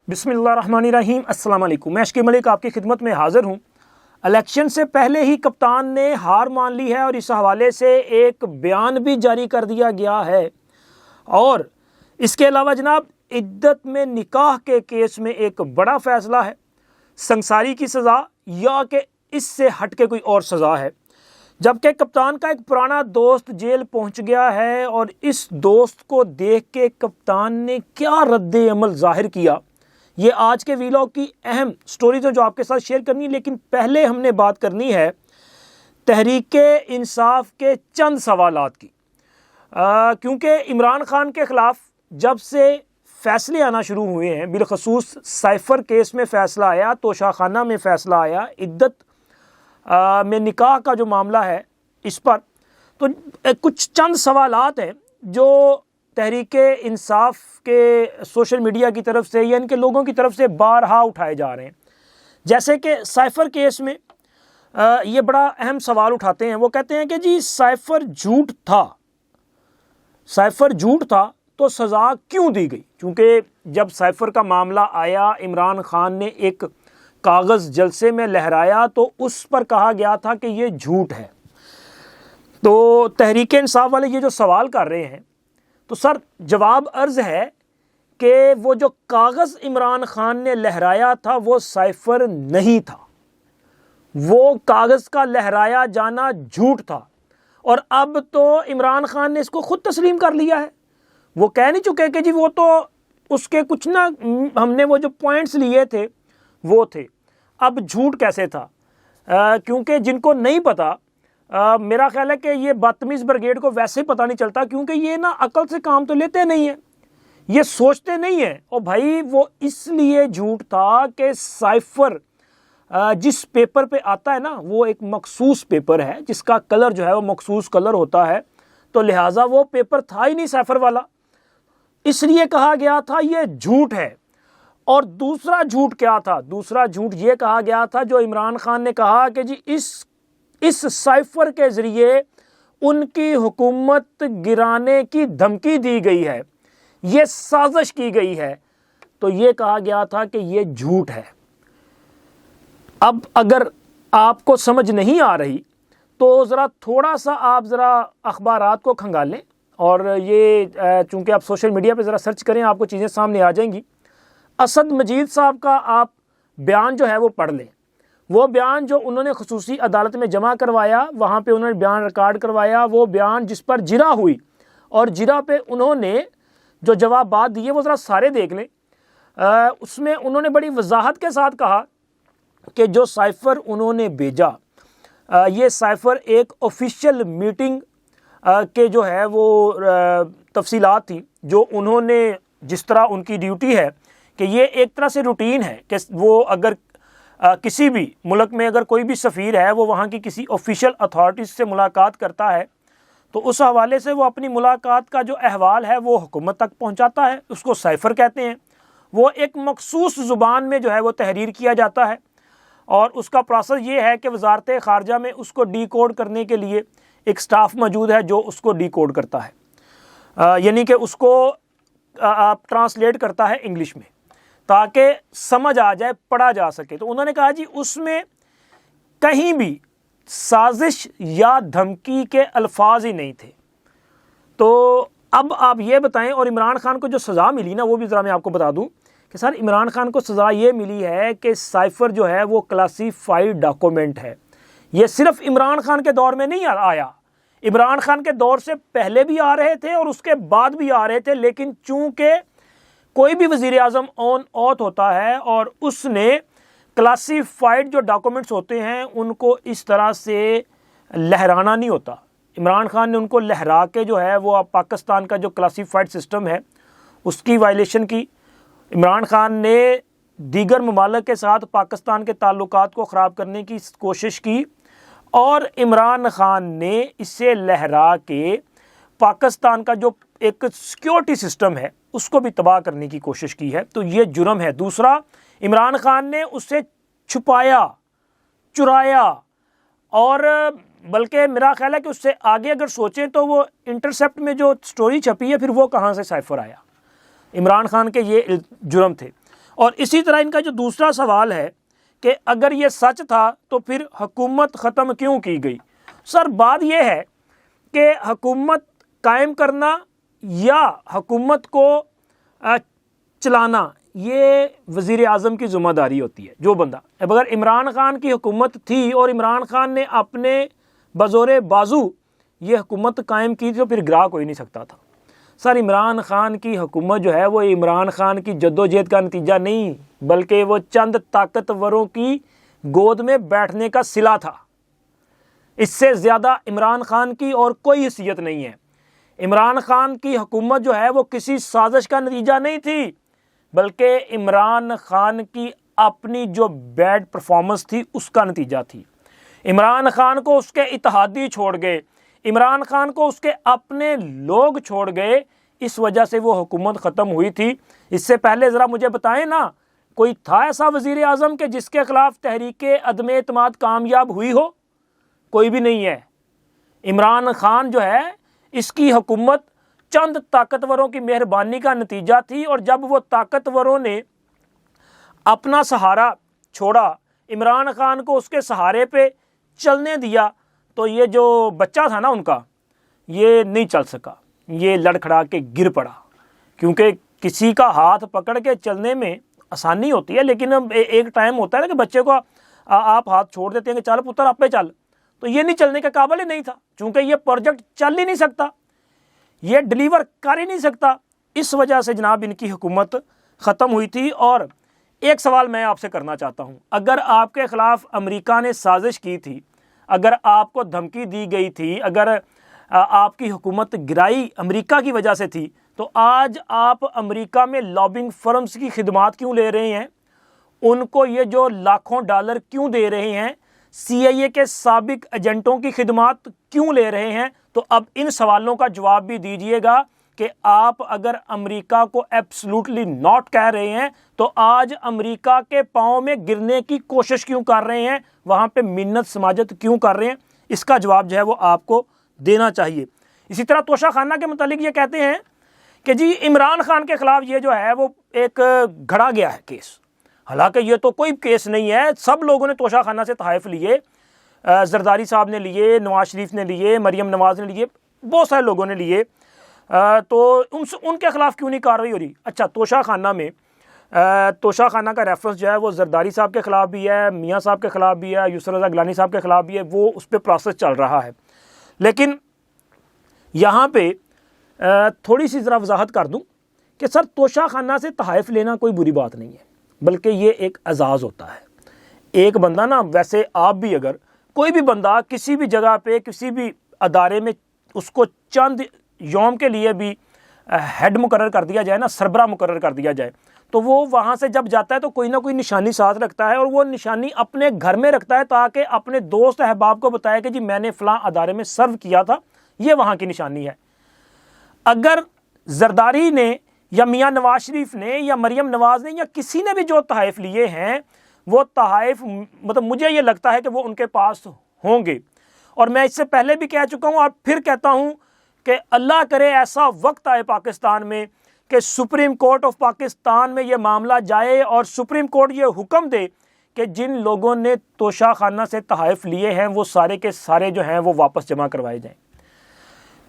بسم اللہ الرحمن الرحیم۔ السلام علیکم۔ میں اشکی ملک آپ کی خدمت میں حاضر ہوں۔ الیکشن سے پہلے ہی کپتان نے ہار مان لی ہے اور اس حوالے سے ایک بیان بھی جاری کر دیا گیا ہے، اور اس کے علاوہ جناب عدت میں نکاح کے کیس میں ایک بڑا فیصلہ ہے، سنگساری کی سزا یا کہ اس سے ہٹ کے کوئی اور سزا ہے، جبکہ کپتان کا ایک پرانا دوست جیل پہنچ گیا ہے اور اس دوست کو دیکھ کے کپتان نے کیا رد عمل ظاہر کیا، یہ آج کے ویلاگ کی اہم سٹوریز ہے جو آپ کے ساتھ شیئر کرنی ہے۔ لیکن پہلے ہم نے بات کرنی ہے تحریک انصاف کے چند سوالات کی، کیونکہ عمران خان کے خلاف جب سے فیصلے آنا شروع ہوئے ہیں، بالخصوص سائفر کیس میں فیصلہ آیا، توشہ خانہ میں فیصلہ آیا، عدت میں نکاح کا جو معاملہ ہے اس پر، تو کچھ چند سوالات ہیں جو تحریک انصاف کے سوشل میڈیا کی طرف سے یا ان کے لوگوں کی طرف سے بارہا اٹھائے جا رہے ہیں۔ جیسے کہ سائفر کیس میں یہ بڑا اہم سوال اٹھاتے ہیں، وہ کہتے ہیں کہ جی سائفر جھوٹ تھا، سائفر جھوٹ تھا تو سزا کیوں دی گئی؟ چونکہ جب سائفر کا معاملہ آیا، عمران خان نے ایک کاغذ جلسے میں لہرایا تو اس پر کہا گیا تھا کہ یہ جھوٹ ہے۔ تو تحریک انصاف والے یہ جو سوال کر رہے ہیں، تو سر جواب عرض ہے کہ وہ جو کاغذ عمران خان نے لہرایا تھا وہ سائفر نہیں تھا، وہ کاغذ کا لہرایا جانا جھوٹ تھا، اور اب تو عمران خان نے اس کو خود تسلیم کر لیا ہے۔ وہ کہہ نہیں چکے کہ جی وہ تو اس کے کچھ نہ ہم نے وہ جو پوائنٹس لیے تھے وہ تھے، اب جھوٹ کیسے تھا؟ کیونکہ جن کو نہیں پتا، میرا خیال ہے کہ یہ بدتمیز بریگیڈ کو ویسے ہی پتہ نہیں چلتا، کیونکہ یہ نا عقل سے کام تو لیتے نہیں ہیں، یہ سوچتے نہیں ہیں۔ اور بھائی وہ اس لیے جھوٹ تھا کہ سائفر جس پیپر پہ آتا ہے نا وہ ایک مخصوص پیپر ہے جس کا کلر جو ہے وہ مخصوص کلر ہوتا ہے، تو لہٰذا وہ پیپر تھا ہی نہیں سائفر والا، اس لیے کہا گیا تھا یہ جھوٹ ہے۔ اور دوسرا جھوٹ کیا تھا؟ دوسرا جھوٹ یہ کہا گیا تھا جو عمران خان نے کہا کہ جی اس سائفر کے ذریعے ان کی حکومت گرانے کی دھمکی دی گئی ہے، یہ سازش کی گئی ہے، تو یہ کہا گیا تھا کہ یہ جھوٹ ہے۔ اب اگر آپ کو سمجھ نہیں آ رہی تو ذرا تھوڑا سا آپ ذرا اخبارات کو کھنگالیں، اور یہ چونکہ آپ سوشل میڈیا پہ ذرا سرچ کریں آپ کو چیزیں سامنے آ جائیں گی۔ اسد مجید صاحب کا آپ بیان جو ہے وہ پڑھ لیں، وہ بیان جو انہوں نے خصوصی عدالت میں جمع کروایا، وہاں پہ انہوں نے بیان ریکارڈ کروایا، وہ بیان جس پر جرا ہوئی اور جرا پہ انہوں نے جو جوابات دیے وہ ذرا سارے دیکھ لیں۔ اس میں انہوں نے بڑی وضاحت کے ساتھ کہا کہ جو سائفر انہوں نے بھیجا، یہ سائفر ایک آفیشیل میٹنگ کے جو ہے وہ تفصیلات تھیں، جو انہوں نے جس طرح ان کی ڈیوٹی ہے کہ یہ ایک طرح سے روٹین ہے کہ وہ اگر کسی بھی ملک میں اگر کوئی بھی سفیر ہے وہ وہاں کی کسی آفیشیل اتھارٹیز سے ملاقات کرتا ہے تو اس حوالے سے وہ اپنی ملاقات کا جو احوال ہے وہ حکومت تک پہنچاتا ہے، اس کو سائفر کہتے ہیں۔ وہ ایک مخصوص زبان میں جو ہے وہ تحریر کیا جاتا ہے، اور اس کا پروسیس یہ ہے کہ وزارت خارجہ میں اس کو ڈی کوڈ کرنے کے لیے ایک سٹاف موجود ہے جو اس کو ڈی کوڈ کرتا ہے، یعنی کہ اس کو آپ ٹرانسلیٹ کرتا ہے انگلش میں تاکہ سمجھ آ جائے، پڑھا جا سکے۔ تو انہوں نے کہا جی اس میں کہیں بھی سازش یا دھمکی کے الفاظ ہی نہیں تھے۔ تو اب آپ یہ بتائیں، اور عمران خان کو جو سزا ملی نا وہ بھی ذرا میں آپ کو بتا دوں کہ سر عمران خان کو سزا یہ ملی ہے کہ سائفر جو ہے وہ کلاسیفائیڈ ڈاکومنٹ ہے۔ یہ صرف عمران خان کے دور میں نہیں آیا، عمران خان کے دور سے پہلے بھی آ رہے تھے اور اس کے بعد بھی آ رہے تھے، لیکن چونکہ کوئی بھی وزیر اعظم آن آت ہوتا ہے اور اس نے کلاسیفائیڈ جو ڈاکومنٹس ہوتے ہیں ان کو اس طرح سے لہرانا نہیں ہوتا، عمران خان نے ان کو لہرا کے جو ہے وہ پاکستان کا جو کلاسیفائیڈ سسٹم ہے اس کی وائلیشن کی۔ عمران خان نے دیگر ممالک کے ساتھ پاکستان کے تعلقات کو خراب کرنے کی کوشش کی، اور عمران خان نے اسے لہرا کے پاکستان کا جو ایک سیکیورٹی سسٹم ہے اس کو بھی تباہ کرنے کی کوشش کی ہے، تو یہ جرم ہے۔ دوسرا، عمران خان نے اسے چھپایا، چرایا، اور بلکہ میرا خیال ہے کہ اس سے آگے اگر سوچیں تو وہ انٹرسیپٹ میں جو سٹوری چھپی ہے پھر وہ کہاں سے سائفر آیا؟ عمران خان کے یہ جرم تھے۔ اور اسی طرح ان کا جو دوسرا سوال ہے کہ اگر یہ سچ تھا تو پھر حکومت ختم کیوں کی گئی؟ سر بات یہ ہے کہ حکومت قائم کرنا یا حکومت کو چلانا یہ وزیر اعظم کی ذمہ داری ہوتی ہے. جو بندہ اب اگر عمران خان کی حکومت تھی اور عمران خان نے اپنے بزور بازو یہ حکومت قائم کی تو پھر گرا کوئی نہیں سکتا تھا. سر عمران خان کی حکومت جو ہے وہ عمران خان کی جدوجہد کا نتیجہ نہیں بلکہ وہ چند طاقتوروں کی گود میں بیٹھنے کا صلہ تھا. اس سے زیادہ عمران خان کی اور کوئی حیثیت نہیں ہے. عمران خان کی حکومت جو ہے وہ کسی سازش کا نتیجہ نہیں تھی بلکہ عمران خان کی اپنی جو بیڈ پرفارمنس تھی اس کا نتیجہ تھی. عمران خان کو اس کے اتحادی چھوڑ گئے, عمران خان کو اس کے اپنے لوگ چھوڑ گئے, اس وجہ سے وہ حکومت ختم ہوئی تھی. اس سے پہلے ذرا مجھے بتائیں نا کوئی تھا ایسا وزیر اعظم کہ جس کے خلاف تحریک عدم اعتماد کامیاب ہوئی ہو؟ کوئی بھی نہیں ہے. عمران خان جو ہے اس کی حکومت چند طاقتوروں کی مہربانی کا نتیجہ تھی, اور جب وہ طاقتوروں نے اپنا سہارا چھوڑا, عمران خان کو اس کے سہارے پہ چلنے دیا, تو یہ جو بچہ تھا نا ان کا یہ نہیں چل سکا, یہ لڑکھڑا کے گر پڑا. کیونکہ کسی کا ہاتھ پکڑ کے چلنے میں آسانی ہوتی ہے لیکن ایک ٹائم ہوتا ہے نا کہ بچے کو آپ ہاتھ چھوڑ دیتے ہیں کہ چل پتر آپ پہ چل, تو یہ نہیں چلنے کے قابل ہی نہیں تھا چونکہ یہ پروجیکٹ چل ہی نہیں سکتا, یہ ڈیلیور کر ہی نہیں سکتا. اس وجہ سے جناب ان کی حکومت ختم ہوئی تھی. اور ایک سوال میں آپ سے کرنا چاہتا ہوں, اگر آپ کے خلاف امریکہ نے سازش کی تھی, اگر آپ کو دھمکی دی گئی تھی, اگر آپ کی حکومت گرائی امریکہ کی وجہ سے تھی, تو آج آپ امریکہ میں لابنگ فرمز کی خدمات کیوں لے رہے ہیں؟ ان کو یہ جو لاکھوں ڈالر کیوں دے رہے ہیں؟ سی آئی اے کے سابق ایجنٹوں کی خدمات کیوں لے رہے ہیں؟ تو اب ان سوالوں کا جواب بھی دیجئے گا کہ آپ اگر امریکہ کو ایبسلوٹلی ناٹ کہہ رہے ہیں تو آج امریکہ کے پاؤں میں گرنے کی کوشش کیوں کر رہے ہیں, وہاں پہ منت سماجت کیوں کر رہے ہیں؟ اس کا جواب جو ہے وہ آپ کو دینا چاہیے. اسی طرح توشہ خانہ کے متعلق یہ کہتے ہیں کہ جی عمران خان کے خلاف یہ جو ہے وہ ایک گھڑا گیا ہے کیس, حالانکہ یہ تو کوئی کیس نہیں ہے. سب لوگوں نے توشہ خانہ سے تحائف لیے, زرداری صاحب نے لیے, نواز شریف نے لیے, مریم نواز نے لیے, بہت سارے لوگوں نے لیے, تو ان کے خلاف کیوں نہیں کارروائی ہو رہی؟ اچھا توشہ خانہ میں توشہ خانہ کا ریفرنس جو ہے وہ زرداری صاحب کے خلاف بھی ہے, میاں صاحب کے خلاف بھی ہے, یسر رضا گیلانی صاحب کے خلاف بھی ہے, وہ اس پہ پروسیس چل رہا ہے. لیکن یہاں پہ تھوڑی سی ذرا وضاحت کر دوں کہ سر توشہ خانہ سے تحائف لینا کوئی بری بات نہیں ہے بلکہ یہ ایک اعزاز ہوتا ہے. ایک بندہ نا, ویسے آپ بھی اگر کوئی بھی بندہ کسی بھی جگہ پہ کسی بھی ادارے میں اس کو چند یوم کے لیے بھی ہیڈ مقرر کر دیا جائے نا, سربراہ مقرر کر دیا جائے, تو وہ وہاں سے جب جاتا ہے تو کوئی نہ کوئی نشانی ساتھ رکھتا ہے, اور وہ نشانی اپنے گھر میں رکھتا ہے تاکہ اپنے دوست احباب کو بتائے کہ جی میں نے فلاں ادارے میں سرو کیا تھا, یہ وہاں کی نشانی ہے. اگر زرداری نے یا میاں نواز شریف نے یا مریم نواز نے یا کسی نے بھی جو تحائف لیے ہیں, وہ تحائف مطلب مجھے یہ لگتا ہے کہ وہ ان کے پاس ہوں گے. اور میں اس سے پہلے بھی کہہ چکا ہوں اور پھر کہتا ہوں کہ اللہ کرے ایسا وقت آئے پاکستان میں کہ سپریم کورٹ آف پاکستان میں یہ معاملہ جائے اور سپریم کورٹ یہ حکم دے کہ جن لوگوں نے توشہ خانہ سے تحائف لیے ہیں وہ سارے کے سارے جو ہیں وہ واپس جمع کروائے جائیں.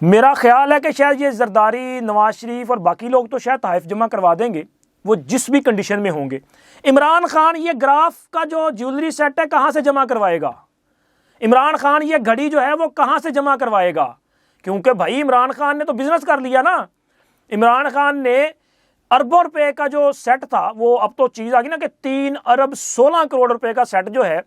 میرا خیال ہے کہ شاید یہ زرداری, نواز شریف اور باقی لوگ تو شاید تحائف جمع کروا دیں گے, وہ جس بھی کنڈیشن میں ہوں گے. عمران خان یہ گراف کا جو جیولری سیٹ ہے کہاں سے جمع کروائے گا؟ عمران خان یہ گھڑی جو ہے وہ کہاں سے جمع کروائے گا؟ کیونکہ بھائی عمران خان نے تو بزنس کر لیا نا. عمران خان نے اربوں روپے کا جو سیٹ تھا, وہ اب تو چیز آ گئی نا کہ 3 ارب 16 کروڑ روپے کا سیٹ جو ہے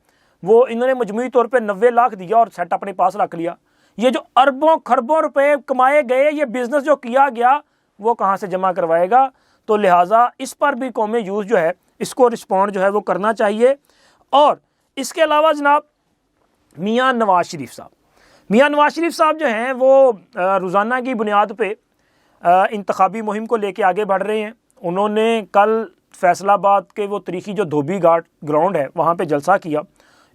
وہ انہوں نے مجموعی طور پہ 90 لاکھ دیا اور سیٹ اپنے پاس رکھ لیا. یہ جو اربوں خربوں روپے کمائے گئے, یہ بزنس جو کیا گیا, وہ کہاں سے جمع کروائے گا؟ تو لہٰذا اس پر بھی قوم یوز جو ہے اس کو رسپونڈ جو ہے وہ کرنا چاہیے. اور اس کے علاوہ جناب میاں نواز شریف صاحب جو ہیں وہ روزانہ کی بنیاد پہ انتخابی مہم کو لے کے آگے بڑھ رہے ہیں. انہوں نے کل فیصل آباد کے وہ تاریخی جو دھوبی گراؤنڈ ہے وہاں پہ جلسہ کیا.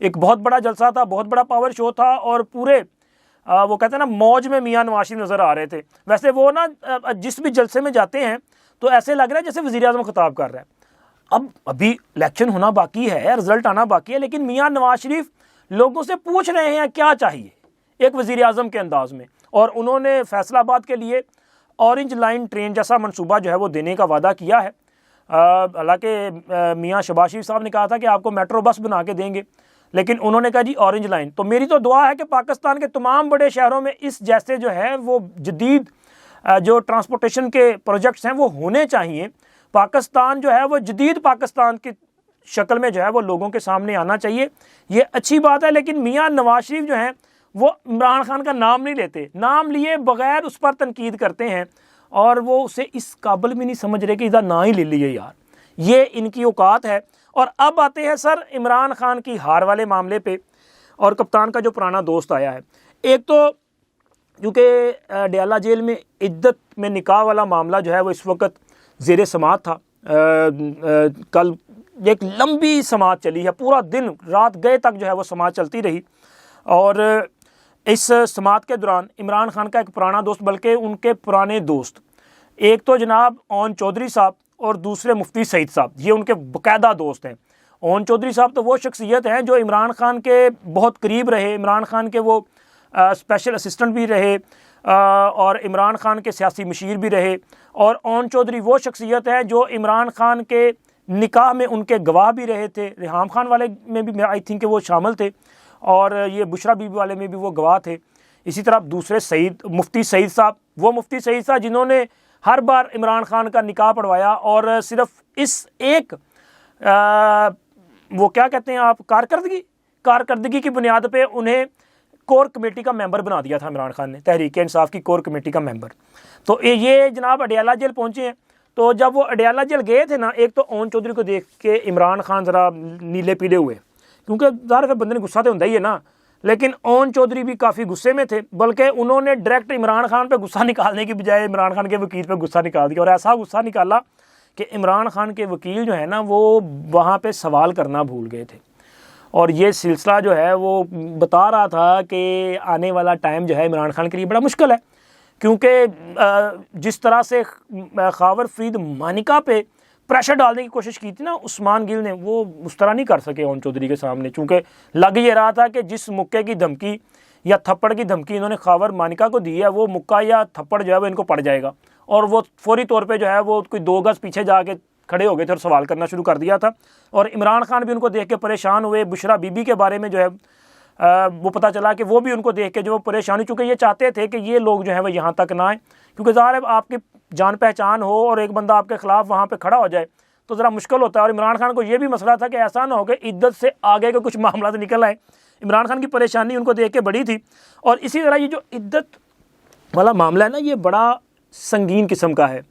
ایک بہت بڑا جلسہ تھا, بہت بڑا پاور شو تھا, اور پورے وہ کہتے ہیں نا موج میں میاں نواز شریف نظر آ رہے تھے. ویسے وہ نا جس بھی جلسے میں جاتے ہیں تو ایسے لگ رہا ہے جیسے وزیر اعظم خطاب کر رہا ہے. اب ابھی الیکشن ہونا باقی ہے، رزلٹ آنا باقی ہے، لیکن میاں نواز شریف لوگوں سے پوچھ رہے ہیں کیا چاہیے ایک وزیر اعظم کے انداز میں، اور انہوں نے فیصل آباد کے لیے اورنج لائن ٹرین جیسا منصوبہ جو ہے وہ دینے کا وعدہ کیا ہے۔ حالانکہ میاں شہباز شریف صاحب نے کہا تھا کہ آپ کو میٹرو بس بنا کے دیں گے، لیکن انہوں نے کہا جی اورنج لائن۔ تو میری تو دعا ہے کہ پاکستان کے تمام بڑے شہروں میں اس جیسے جو ہے وہ جدید جو ٹرانسپورٹیشن کے پروجیکٹس ہیں وہ ہونے چاہیے۔ پاکستان جو ہے وہ جدید پاکستان کی شکل میں جو ہے وہ لوگوں کے سامنے آنا چاہیے، یہ اچھی بات ہے۔ لیکن میاں نواز شریف جو ہیں وہ عمران خان کا نام نہیں لیتے، نام لیے بغیر اس پر تنقید کرتے ہیں، اور وہ اسے اس قابل بھی نہیں سمجھ رہے کہ ادھر نہ ہی لے لیے یار، یہ ان کی اوقات ہے۔ اور اب آتے ہیں سر عمران خان کی ہار والے معاملے پہ، اور کپتان کا جو پرانا دوست آیا ہے۔ ایک تو کیونکہ ڈیالہ جیل میں عدت میں نکاح والا معاملہ جو ہے وہ اس وقت زیر سماعت تھا، کل ایک لمبی سماعت چلی ہے، پورا دن رات گئے تک جو ہے وہ سماعت چلتی رہی، اور اس سماعت کے دوران عمران خان کا ایک پرانا دوست، بلکہ ان کے پرانے دوست، ایک تو جناب اون چودھری صاحب اور دوسرے مفتی سعید صاحب، یہ ان کے باقاعدہ دوست ہیں۔ اون چودھری صاحب تو وہ شخصیت ہیں جو عمران خان کے بہت قریب رہے، عمران خان کے وہ اسپیشل اسسٹنٹ بھی رہے، اور عمران خان کے سیاسی مشیر بھی رہے، اور اون چودھری وہ شخصیت ہے جو عمران خان کے نکاح میں ان کے گواہ بھی رہے تھے، ریحام خان والے میں بھی آئی تھنک کہ وہ شامل تھے، اور یہ بشرا بی بی والے میں بھی وہ گواہ تھے۔ اسی طرح دوسرے مفتی سعید صاحب، وہ مفتی سعید صاحب جنہوں نے ہر بار عمران خان کا نکاح پڑھوایا، اور صرف اس ایک وہ کیا کہتے ہیں آپ کارکردگی کی بنیاد پہ انہیں کور کمیٹی کا ممبر بنا دیا تھا عمران خان نے، تحریک انصاف کی کور کمیٹی کا ممبر۔ تو یہ جناب اڈیالہ جیل پہنچے ہیں، تو جب وہ اڈیالہ جیل گئے تھے نا، ایک تو اون چودھری کو دیکھ کے عمران خان ذرا نیلے پیلے ہوئے، کیونکہ ظاہر ہے بندے نے غصہ تو ہوتا ہی ہے نا، لیکن اون چودھری بھی کافی غصے میں تھے، بلکہ انہوں نے ڈائریکٹ عمران خان پہ غصہ نکالنے کی بجائے عمران خان کے وکیل پہ غصہ نکال دیا، اور ایسا غصہ نکالا کہ عمران خان کے وکیل جو ہے نا وہ وہاں پہ سوال کرنا بھول گئے تھے۔ اور یہ سلسلہ جو ہے وہ بتا رہا تھا کہ آنے والا ٹائم جو ہے عمران خان کے لیے بڑا مشکل ہے، کیونکہ جس طرح سے خاور فرید مانیکا پہ پریشر ڈالنے کی کوشش کی تھی نا عثمان گل نے، وہ اس طرح نہیں کر سکے اون چودھری کے سامنے، چونکہ لگ یہ رہا تھا کہ جس مکے کی دھمکی یا تھپڑ کی دھمکی انہوں نے خاور مانیکا کو دی ہے، وہ مکہ یا تھپڑ جو ہے وہ ان کو پڑ جائے گا، اور وہ فوری طور پہ جو ہے وہ کوئی 2 گز پیچھے جا کے کھڑے ہو گئے تھے اور سوال کرنا شروع کر دیا تھا۔ اور عمران خان بھی ان کو دیکھ کے پریشان ہوئے، بشرا بی بی کے بارے میں جو ہے وہ پتہ چلا کہ وہ بھی ان کو دیکھ کے جو وہ پریشان ہوئی، چونکہ یہ چاہتے تھے کہ یہ لوگ جو ہیں وہ یہاں تک نہ آئیں، کیونکہ ظاہر ہے آپ کی جان پہچان ہو اور ایک بندہ آپ کے خلاف وہاں پہ کھڑا ہو جائے تو ذرا مشکل ہوتا ہے۔ اور عمران خان کو یہ بھی مسئلہ تھا کہ ایسا نہ ہو کہ عدت سے آگے کے کچھ معاملات نکل آئے، عمران خان کی پریشانی ان کو دیکھ کے بڑی تھی۔ اور اسی طرح یہ جو عدت والا معاملہ ہے نا، یہ بڑا سنگین قسم کا ہے،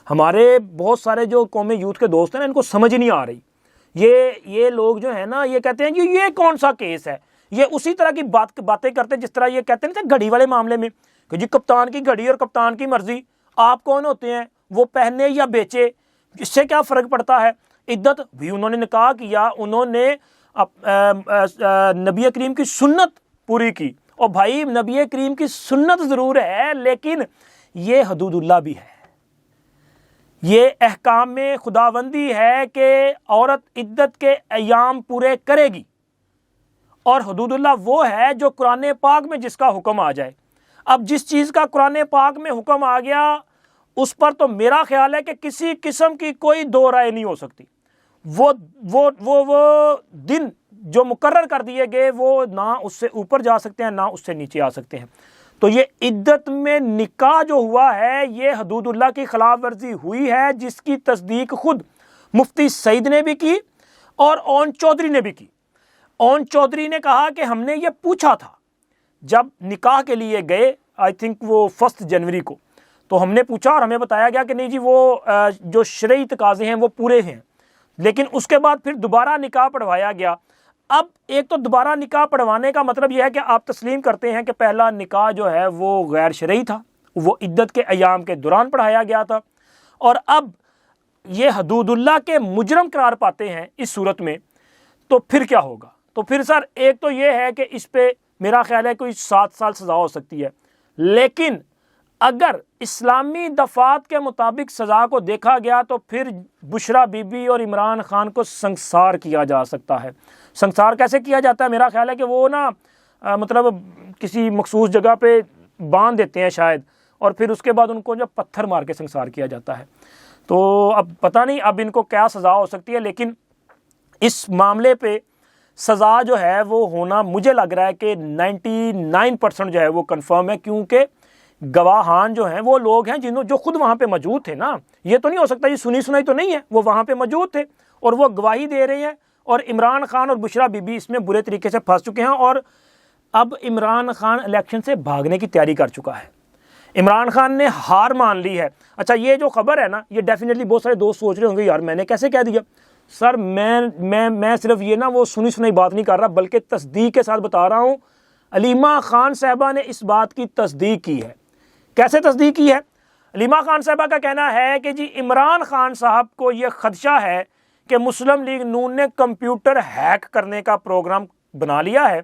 ہمارے بہت سارے جو قومی یوتھ کے دوست ہیں نا ان کو سمجھ نہیں آ رہی، یہ لوگ جو ہیں نا یہ کہتے ہیں کہ یہ کون سا کیس ہے، یہ اسی طرح کی باتیں کرتے جس طرح یہ کہتے ہیں گھڑی والے معاملے میں کہ جی کپتان کی گھڑی اور کپتان کی مرضی، آپ کون ہوتے ہیں، وہ پہنے یا بیچے، اس سے کیا فرق پڑتا ہے۔ عدت بھی انہوں نے نکاح کیا، انہوں نے نبی کریم کی سنت پوری کی، اور بھائی نبی کریم کی سنت ضرور ہے لیکن یہ حدود اللہ بھی ہے، یہ احکام میں خداوندی ہے کہ عورت عدت کے ایام پورے کرے گی، اور حدود اللہ وہ ہے جو قرآن پاک میں جس کا حکم آ جائے۔ اب جس چیز کا قرآن پاک میں حکم آ گیا اس پر تو میرا خیال ہے کہ کسی قسم کی کوئی دو رائے نہیں ہو سکتی، وہ دن جو مقرر کر دیے گئے وہ نہ اس سے اوپر جا سکتے ہیں نہ اس سے نیچے آ سکتے ہیں۔ تو یہ عدت میں نکاح جو ہوا ہے یہ حدود اللہ کی خلاف ورزی ہوئی ہے، جس کی تصدیق خود مفتی سعید نے بھی کی اور اون چودھری نے بھی کی۔ اون چودھری نے کہا کہ ہم نے یہ پوچھا تھا جب نکاح کے لیے گئے، آئی تھنک وہ 1 جنوری کو، تو ہم نے پوچھا اور ہمیں بتایا گیا کہ نہیں جی وہ جو شرعی تقاضے ہیں وہ پورے ہیں، لیکن اس کے بعد پھر دوبارہ نکاح پڑھوایا گیا۔ اب ایک تو دوبارہ نکاح پڑھوانے کا مطلب یہ ہے کہ آپ تسلیم کرتے ہیں کہ پہلا نکاح جو ہے وہ غیر شرعی تھا، وہ عدت کے ایام کے دوران پڑھایا گیا تھا، اور اب یہ حدود اللہ کے مجرم قرار پاتے ہیں اس صورت میں، تو پھر کیا ہوگا؟ تو پھر سر ایک تو یہ ہے کہ اس پہ میرا خیال ہے کوئی 7 سال سزا ہو سکتی ہے، لیکن اگر اسلامی دفعات کے مطابق سزا کو دیکھا گیا تو پھر بشرا بی بی اور عمران خان کو سنسار کیا جا سکتا ہے۔ سنسار کیسے کیا جاتا ہے؟ میرا خیال ہے کہ وہ نا مطلب کسی مخصوص جگہ پہ باندھ دیتے ہیں شاید، اور پھر اس کے بعد ان کو جو پتھر مار کے سنسار کیا جاتا ہے۔ تو اب پتہ نہیں اب ان کو کیا سزا ہو سکتی ہے، لیکن اس معاملے پہ سزا جو ہے وہ ہونا مجھے لگ رہا ہے کہ 99% جو ہے وہ کنفرم ہے، کیونکہ گواہان جو ہیں وہ لوگ ہیں جو خود وہاں پہ موجود تھے نا۔ یہ تو نہیں ہو سکتا یہ سنی سنائی تو نہیں ہے، وہ وہاں پہ موجود تھے اور وہ گواہی دے رہے ہیں، اور عمران خان اور بشرا بی بی اس میں برے طریقے سے پھنس چکے ہیں، اور اب عمران خان الیکشن سے بھاگنے کی تیاری کر چکا ہے۔ عمران خان نے ہار مان لی ہے۔ اچھا یہ جو خبر ہے نا، یہ ڈیفینیٹلی بہت سارے دوست سوچ رہے ہوں گے یار میں نے کیسے کہہ دیا۔ سر میں صرف یہ نا وہ سنی سنائی بات نہیں کر رہا، بلکہ تصدیق کے ساتھ بتا رہا ہوں۔ علیمہ خان صاحبہ نے اس بات کی تصدیق کی ہے۔ کیسے تصدیق کی ہے؟ علیمہ خان صاحبہ کا کہنا ہے کہ جی عمران خان صاحب کو یہ خدشہ ہے کہ مسلم لیگ نون نے کمپیوٹر ہیک کرنے کا پروگرام بنا لیا ہے،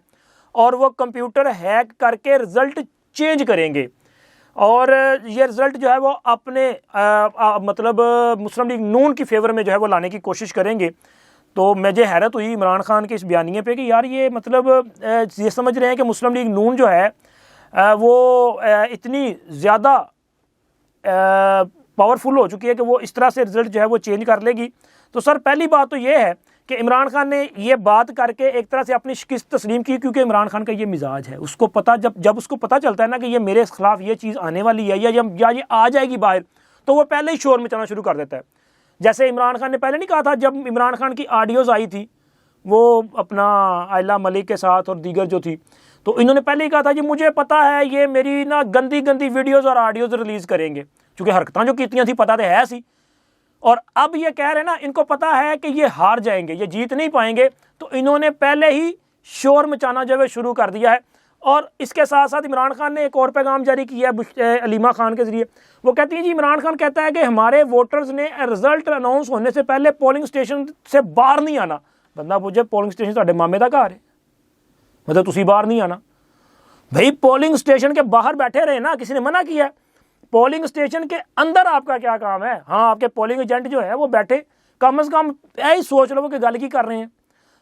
اور وہ کمپیوٹر ہیک کر کے رزلٹ چینج کریں گے، اور یہ رزلٹ جو ہے وہ اپنے مطلب مسلم لیگ نون کی فیور میں جو ہے وہ لانے کی کوشش کریں گے۔ تو مجھے حیرت ہوئی عمران خان کے اس بیانیے پہ کہ یار یہ مطلب یہ سمجھ رہے ہیں کہ مسلم لیگ نون جو ہے وہ اتنی زیادہ پاورفل ہو چکی ہے کہ وہ اس طرح سے رزلٹ جو ہے وہ چینج کر لے گی۔ تو سر پہلی بات تو یہ ہے کہ عمران خان نے یہ بات کر کے ایک طرح سے اپنی شکست تسلیم کی، کیونکہ عمران خان کا یہ مزاج ہے، اس کو پتہ جب اس کو پتہ چلتا ہے نا کہ یہ میرے خلاف یہ چیز آنے والی ہے یا یہ آ جائے گی باہر، تو وہ پہلے ہی شور مچانا شروع کر دیتا ہے۔ جیسے عمران خان نے پہلے نہیں کہا تھا، جب عمران خان کی آڈیوز آئی تھی وہ اپنا آئلہ ملک کے ساتھ اور دیگر جو تھی، تو انہوں نے پہلے ہی کہا تھا جی مجھے پتہ ہے یہ میری نا گندی ویڈیوز اور آڈیوز ریلیز کریں گے، چونکہ حرکتاں جو کیتیاں تھی پتہ تو ہے سی، اور اب یہ کہہ رہے ہیں نا ان کو پتہ ہے کہ یہ ہار جائیں گے، یہ جیت نہیں پائیں گے، تو انہوں نے پہلے ہی شور مچانا جو ہے شروع کر دیا ہے۔ اور اس کے ساتھ ساتھ عمران خان نے ایک اور پیغام جاری کیا ہے علیمہ خان کے ذریعے۔ وہ کہتی ہیں جی عمران خان کہتا ہے کہ ہمارے ووٹرز نے رزلٹ اناؤنس ہونے سے پہلے پولنگ اسٹیشن سے باہر نہیں آنا۔ بندہ پوچھے پولنگ اسٹیشن تہاڈے مامے دا گھر ہے، مطلب تسی باہر نہیں آنا؟ بھائی پولنگ اسٹیشن کے باہر بیٹھے رہے نا، کسی نے منع کیا ہے؟ پولنگ اسٹیشن کے اندر آپ کا کیا کام ہے؟ ہاں آپ کے پولنگ ایجنٹ جو ہے وہ بیٹھے، کم از کم یہی سوچ لو کہ گل کی کر رہے ہیں۔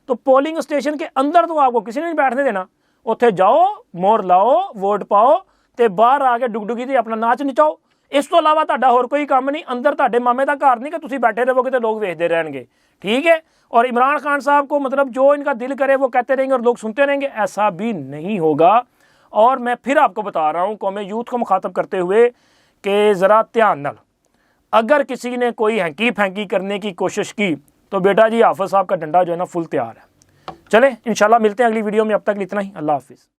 تو پولنگ اسٹیشن کے اندر تو آپ کو کسی نے نہیں بیٹھنے دینا، اتنے جاؤ مور لاؤ ووٹ پاؤ تے باہر آ کے ڈگڈگی تے اپنا ناچ نچاؤ۔ اس تو علاوہ تہاڈا ہور کوئی کام نہیں، اندر تہاڈے مامے دا گھر نہیں کہ تسی بیٹھے رہو گے تے لوگ ویکھدے رہن گے، ٹھیک ہے؟ اور عمران خان صاحب کو مطلب جو ان کا دل کرے وہ کہتے رہیں گے اور لوگ سنتے رہیں گے، ایسا بھی نہیں ہوگا۔ اور میں پھر آپ کو بتا رہا ہوں قوم یوتھ کو مخاطب کرتے ہوئے کہ ذرا دھیان نال اگر کسی نے کوئی ہینکی پھینکی کرنے کی کوشش کی تو بیٹا جی حافظ صاحب کا ڈنڈا جو ہے نا فل تیار ہے۔ چلیں انشاءاللہ ملتے ہیں اگلی ویڈیو میں، اب تک اتنا ہی، اللہ حافظ۔